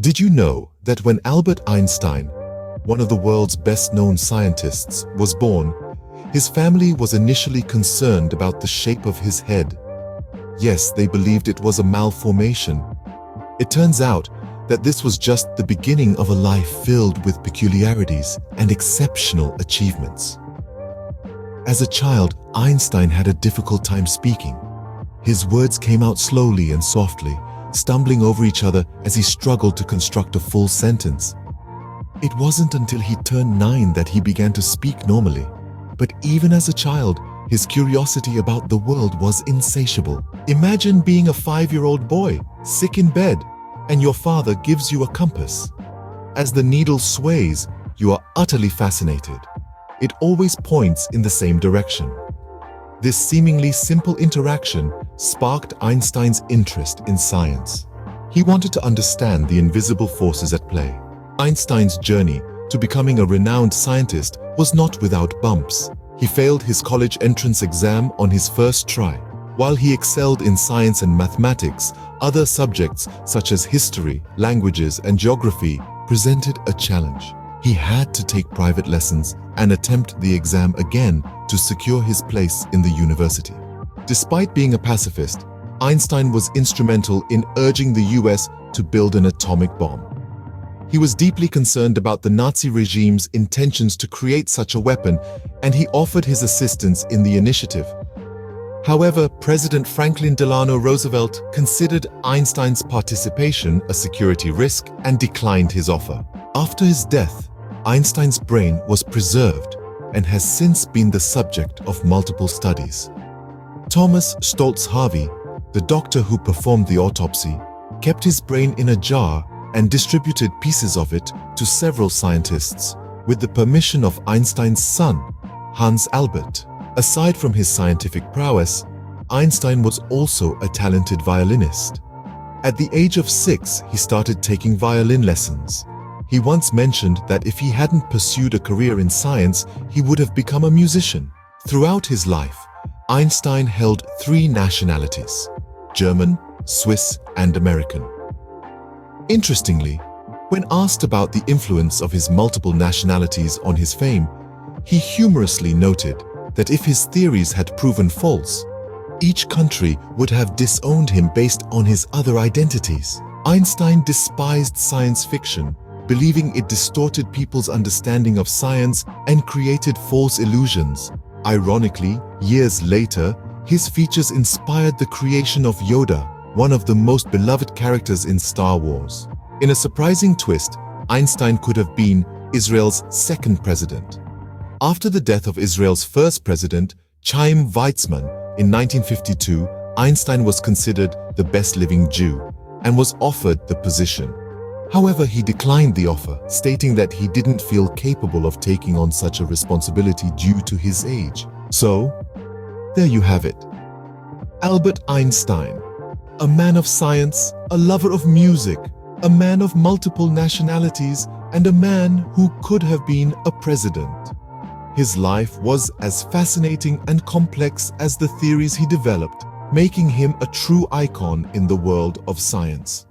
Did you know that when Albert Einstein, one of the world's best-known scientists, was born, his family was initially concerned about the shape of his head? Yes, they believed it was a malformation. It turns out that this was just the beginning of a life filled with peculiarities and exceptional achievements. As a child, Einstein had a difficult time speaking. His words came out slowly and softly, stumbling over each other as he struggled to construct a full sentence. It wasn't until he turned 9 that he began to speak normally. But even as a child, his curiosity about the world was insatiable. Imagine being a 5-year-old boy, sick in bed, and your father gives you a compass. As the needle sways, you are utterly fascinated. It always points in the same direction. This seemingly simple interaction sparked Einstein's interest in science. He wanted to understand the invisible forces at play. Einstein's journey to becoming a renowned scientist was not without bumps. He failed his college entrance exam on his first try. While he excelled in science and mathematics, other subjects such as history, languages, and geography presented a challenge. He had to take private lessons and attempt the exam again to secure his place in the university. Despite being a pacifist, Einstein was instrumental in urging the US to build an atomic bomb. He was deeply concerned about the Nazi regime's intentions to create such a weapon, and he offered his assistance in the initiative. However, President Franklin Delano Roosevelt considered Einstein's participation a security risk and declined his offer. After his death, Einstein's brain was preserved and has since been the subject of multiple studies. Thomas Stoltz Harvey, the doctor who performed the autopsy, kept his brain in a jar and distributed pieces of it to several scientists with the permission of Einstein's son, Hans Albert. Aside from his scientific prowess, Einstein was also a talented violinist. At the age of 6, he started taking violin lessons. He once mentioned that if he hadn't pursued a career in science, he would have become a musician. Throughout his life, Einstein held 3 nationalities: German, Swiss, and American. Interestingly, when asked about the influence of his multiple nationalities on his fame, he humorously noted that if his theories had proven false, each country would have disowned him based on his other identities. Einstein despised science fiction, believing it distorted people's understanding of science and created false illusions. Ironically, years later, his features inspired the creation of Yoda, one of the most beloved characters in Star Wars. In a surprising twist, Einstein could have been Israel's second president. After the death of Israel's first president, Chaim Weizmann, in 1952, Einstein was considered the best living Jew and was offered the position. However, he declined the offer, stating that he didn't feel capable of taking on such a responsibility due to his age. So, there you have it. Albert Einstein, a man of science, a lover of music, a man of multiple nationalities, and a man who could have been a president. His life was as fascinating and complex as the theories he developed, making him a true icon in the world of science.